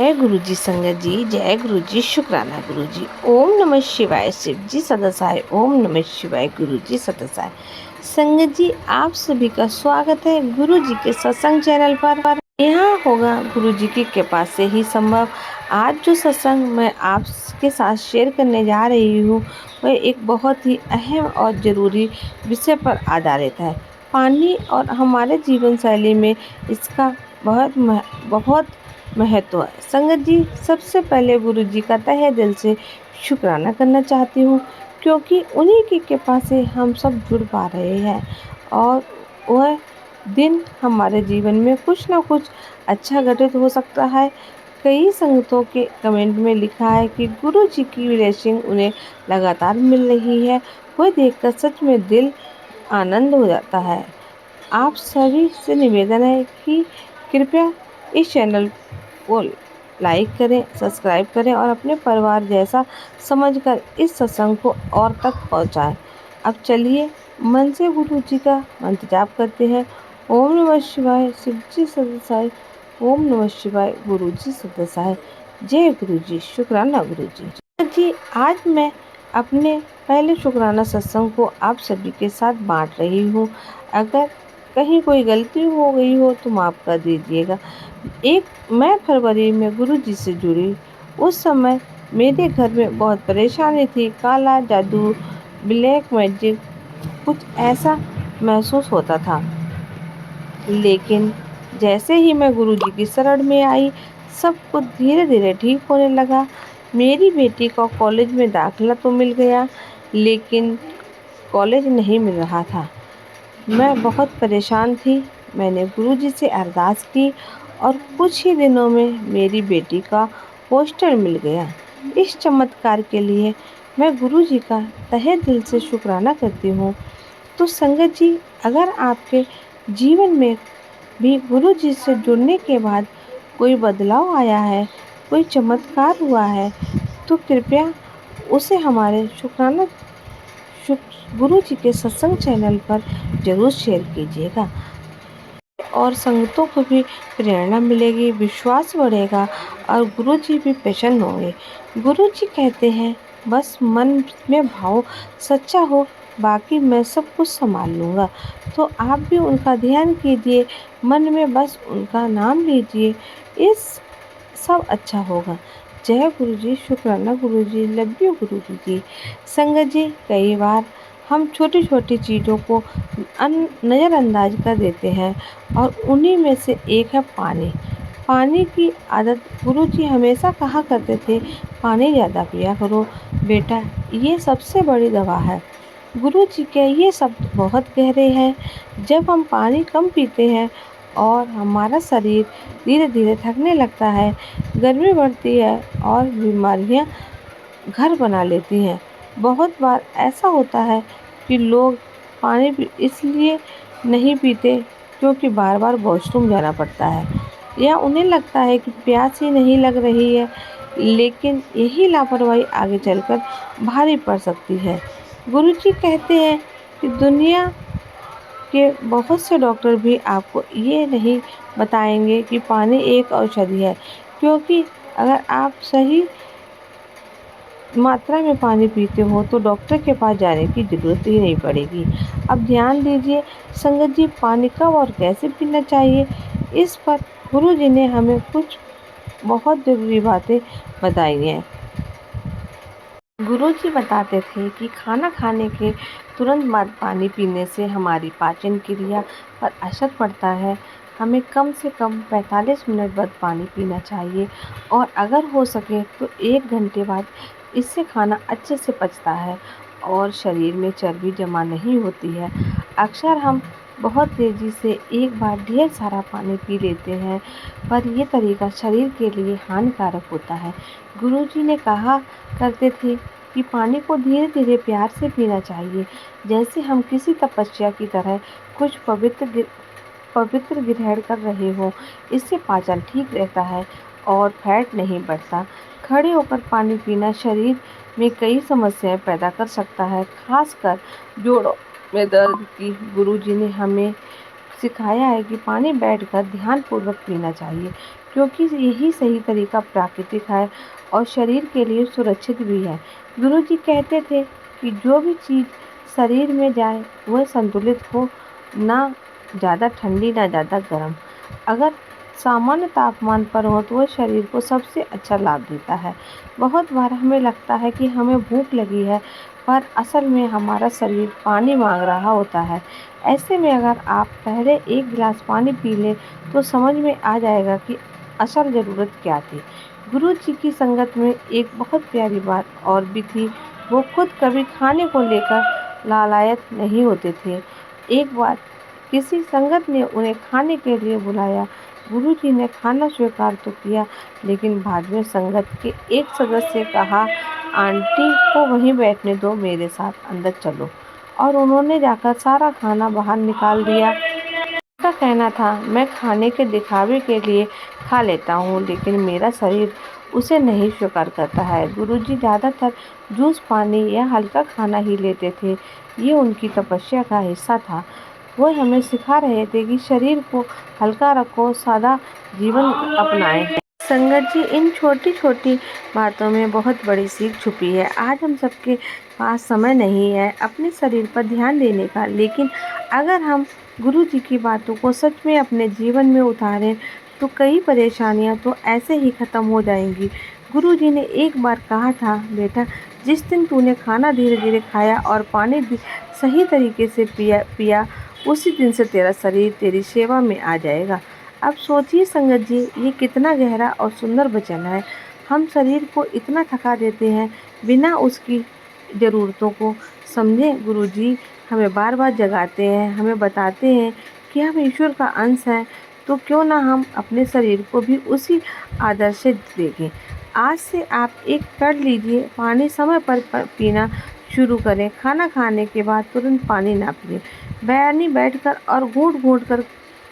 जय गुरु जी संगत जी, जय गुरु जी, शुक्राना गुरु जी। ओम नमः शिवाय, शिव जी सदासाय। ओम नमः शिवाय, गुरु जी सदासाय। संगत जी, आप सभी का स्वागत है गुरु जी के सत्संग चैनल पर। यहाँ होगा गुरु जी की कृपा से ही संभव। आज जो सत्संग मैं आपके साथ शेयर करने जा रही हूँ वह एक बहुत ही अहम और ज़रूरी विषय पर आधारित है। पानी और हमारे जीवन शैली में इसका बहुत महत्व है। संगत जी, सबसे पहले गुरु जी का तहे दिल से शुक्राना करना चाहती हूँ, क्योंकि उन्हीं की कृपा से हम सब जुड़ पा रहे हैं और वह दिन हमारे जीवन में कुछ ना कुछ अच्छा घटित हो सकता है। कई संगतों के कमेंट में लिखा है कि गुरु जी की ब्लेसिंग उन्हें लगातार मिल रही है। वह देखकर सच में दिल आनंद हो जाता है। आप सभी से निवेदन है कि कृपया इस चैनल को लाइक करें, सब्सक्राइब करें और अपने परिवार जैसा समझकर इस सत्संग को और तक पहुंचाएं। अब चलिए मन से गुरु जी का मंत्र जाप करते हैं। ओम नमः शिवाय, शिव जी सदासाय। ओम नमः शिवाय, गुरु जी सदासाय। जय गुरु जी, शुक्राना गुरु जी। आज मैं अपने पहले शुक्राना सत्संग को आप सभी के साथ बांट रही हूँ। अगर कहीं कोई गलती हो गई हो तो माफ़ कर दीजिएगा। मैं फरवरी में गुरु जी से जुड़ी। उस समय मेरे घर में बहुत परेशानी थी। काला जादू, ब्लैक मैजिक, कुछ ऐसा महसूस होता था। लेकिन जैसे ही मैं गुरु जी की शरण में आई, सब कुछ धीरे धीरे ठीक होने लगा। मेरी बेटी को कॉलेज में दाखिला तो मिल गया, लेकिन कॉलेज नहीं मिल रहा था। मैं बहुत परेशान थी। मैंने गुरुजी से अरदास की और कुछ ही दिनों में मेरी बेटी का हॉस्टल मिल गया। इस चमत्कार के लिए मैं गुरुजी का तहे दिल से शुक्राना करती हूँ। तो संगत जी, अगर आपके जीवन में भी गुरुजी से जुड़ने के बाद कोई बदलाव आया है, कोई चमत्कार हुआ है, तो कृपया उसे हमारे गुरु जी के सत्संग चैनल पर जरूर शेयर कीजिएगा और संगतों को भी प्रेरणा मिलेगी, विश्वास बढ़ेगा और गुरु जी भी प्रसन्न होंगे। गुरु जी कहते हैं, बस मन में भाव सच्चा हो, बाकी मैं सब कुछ संभाल लूँगा। तो आप भी उनका ध्यान कीजिए, मन में बस उनका नाम लीजिए, इस सब अच्छा होगा। जय गुरु जी, शुक्राना गुरु जी, लव यू गुरु जी। संगत जी, कई बार हम छोटी छोटी चीज़ों को नज़रअंदाज कर देते हैं और उन्हीं में से एक है पानी। पानी की आदत गुरुजी हमेशा कहा करते थे, पानी ज़्यादा पिया करो बेटा, ये सबसे बड़ी दवा है। गुरुजी के ये शब्द बहुत गहरे हैं। जब हम पानी कम पीते हैं और हमारा शरीर धीरे धीरे थकने लगता है, गर्मी बढ़ती है और बीमारियां घर बना लेती हैं। बहुत बार ऐसा होता है कि लोग इसलिए नहीं पीते क्योंकि बार बार वॉशरूम जाना पड़ता है या उन्हें लगता है कि प्यास ही नहीं लग रही है, लेकिन यही लापरवाही आगे चलकर भारी पड़ सकती है। गुरुजी कहते हैं कि दुनिया के बहुत से डॉक्टर भी आपको ये नहीं बताएंगे कि पानी एक औषधि है, क्योंकि अगर आप सही मात्रा में पानी पीते हो तो डॉक्टर के पास जाने की ज़रूरत ही नहीं पड़ेगी। अब ध्यान दीजिए संगत जी, पानी कब और कैसे पीना चाहिए, इस पर गुरु जी ने हमें कुछ बहुत ज़रूरी बातें बताई हैं। गुरु जी बताते थे कि खाना खाने के तुरंत बाद पानी पीने से हमारी पाचन क्रिया पर असर पड़ता है। हमें कम से कम 45 मिनट बाद पानी पीना चाहिए और अगर हो सके तो 1 घंटे बाद। इससे खाना अच्छे से पचता है और शरीर में चर्बी जमा नहीं होती है। अक्सर हम बहुत तेज़ी से एक बार ढेर सारा पानी पी लेते हैं, पर यह तरीका शरीर के लिए हानिकारक होता है। गुरुजी ने कहा करते थे कि पानी को धीरे धीरे प्यार से पीना चाहिए, जैसे हम किसी तपस्या की तरह कुछ पवित्र ग्रहण कर रहे हो। इससे पाचन ठीक रहता है और फैट नहीं बढ़ता। खड़े होकर पानी पीना शरीर में कई समस्याएं पैदा कर सकता है, खासकर जोड़ों में दर्द की। गुरुजी ने हमें सिखाया है कि पानी बैठकर ध्यानपूर्वक पीना चाहिए, क्योंकि यही सही तरीका प्राकृतिक है और शरीर के लिए सुरक्षित भी है। गुरुजी कहते थे कि जो भी चीज़ शरीर में जाए वह संतुलित हो, ना ज़्यादा ठंडी ना ज़्यादा गर्म। अगर सामान्य तापमान पर हो तो वह शरीर को सबसे अच्छा लाभ देता है। बहुत बार हमें लगता है कि हमें भूख लगी है, पर असल में हमारा शरीर पानी मांग रहा होता है। ऐसे में अगर आप पहले एक गिलास पानी पी लें तो समझ में आ जाएगा कि असल ज़रूरत क्या थी। गुरु जी की संगत में एक बहुत प्यारी बात और भी थी। वो खुद कभी खाने को लेकर लालायत नहीं होते थे। एक बार किसी संगत ने उन्हें खाने के लिए बुलाया। गुरु जी ने खाना स्वीकार तो किया, लेकिन बाद में संगत के एक सदस्य से कहा, आंटी को वहीं बैठने दो, मेरे साथ अंदर चलो। और उन्होंने जाकर सारा खाना बाहर निकाल दिया। उनका कहना था, मैं खाने के दिखावे के लिए खा लेता हूँ, लेकिन मेरा शरीर उसे नहीं स्वीकार करता है। गुरुजी ज़्यादातर जूस, पानी या हल्का खाना ही लेते थे। ये उनकी तपस्या का हिस्सा था। वो हमें सिखा रहे थे कि शरीर को हल्का रखो, सादा जीवन अपनाएं। संगत जी, इन छोटी छोटी बातों में बहुत बड़ी सीख छुपी है। आज हम सबके पास समय नहीं है अपने शरीर पर ध्यान देने का, लेकिन अगर हम गुरु जी की बातों को सच में अपने जीवन में उतारें तो कई परेशानियां तो ऐसे ही ख़त्म हो जाएंगी। गुरु जी ने एक बार कहा था, बेटा, जिस दिन तूने खाना धीरे धीरे खाया और पानी सही तरीके से पिया पिया उसी दिन से तेरा शरीर तेरी सेवा में आ जाएगा। अब सोचिए संगत जी, ये कितना गहरा और सुंदर वचन है। हम शरीर को इतना थका देते हैं बिना उसकी ज़रूरतों को समझे। गुरुजी हमें बार बार जगाते हैं, हमें बताते हैं कि हम ईश्वर का अंश हैं, तो क्यों ना हम अपने शरीर को भी उसी आदर से देखें। आज से आप एक कर लीजिए, पानी समय पर पीना शुरू करें। खाना खाने के बाद तुरंत पानी ना पिए, पानी बैठकर और घूंट घूंट कर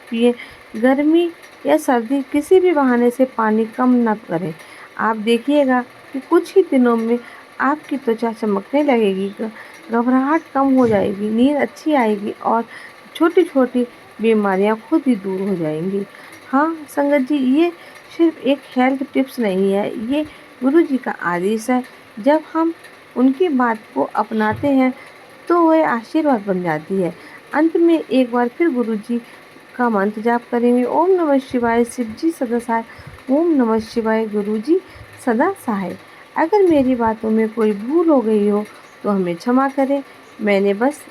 पिए। गर्मी या सर्दी किसी भी बहाने से पानी कम न करें। आप देखिएगा कि कुछ ही दिनों में आपकी त्वचा चमकने लगेगी, घबराहट कम हो जाएगी, नींद अच्छी आएगी और छोटी छोटी बीमारियां खुद ही दूर हो जाएंगी। हाँ संगत जी, ये सिर्फ एक हेल्थ टिप्स नहीं है, ये गुरु जी का आदेश है। जब हम उनकी बात को अपनाते हैं तो वह आशीर्वाद बन जाती है। अंत में एक बार फिर गुरु जी का मंत्र जाप करेंगे, ओम नमः शिवाय, शिव जी सदा सहाय। ओम नमः शिवाय, गुरु जी सदा सहाय। अगर मेरी बातों में कोई भूल हो गई हो तो हमें क्षमा करें। मैंने बस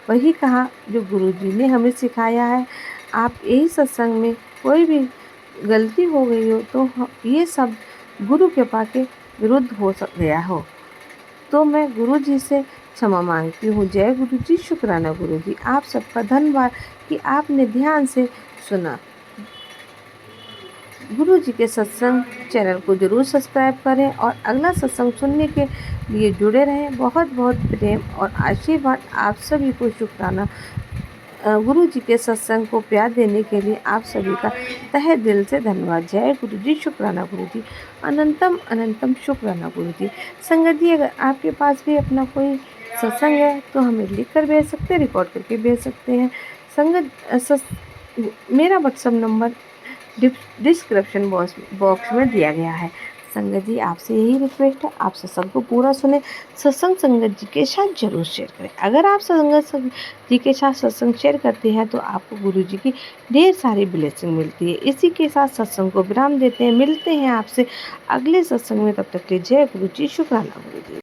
वही कहा जो गुरु जी ने हमें सिखाया है। आप यही सत्संग में कोई भी गलती हो गई हो तो ये सब गुरु कृपा के विरुद्ध हो गया हो तो मैं गुरु जी से क्षमा मांगती हूँ। जय गुरु जी, शुक्राना गुरु जी। आप सबका धन्यवाद कि आपने ध्यान से सुना। गुरु जी के सत्संग चैनल को जरूर सब्सक्राइब करें और अगला सत्संग सुनने के लिए जुड़े रहें। बहुत बहुत प्रेम और आशीर्वाद आप सभी को, शुक्राना। गुरु जी के सत्संग को प्यार देने के लिए आप सभी का तहे दिल से धन्यवाद। जय गुरु जी, शुक्राना गुरु जी, अनंतम अनंतम शुक्राना गुरु जी। संगत जी, अगर आपके पास भी अपना कोई सत्संग है तो हमें लिख कर भेज सकते हैं, रिकॉर्ड करके भेज सकते हैं। मेरा व्हाट्सअप नंबर डिस्क्रिप्शन बॉक्स में दिया गया है। संगत जी, आपसे यही रिक्वेस्ट है, आप सत्संग को पूरा सुने, सत्संग संगत जी के साथ जरूर शेयर करें। अगर आप संगत जी के साथ सत्संग शेयर करते हैं तो आपको गुरु जी की ढेर सारी ब्लेसिंग मिलती है। इसी के साथ सत्संग को विराम देते हैं, मिलते हैं आपसे अगले सत्संग में। तब तक के जय गुरु जी, शुक्राना गुरु जी।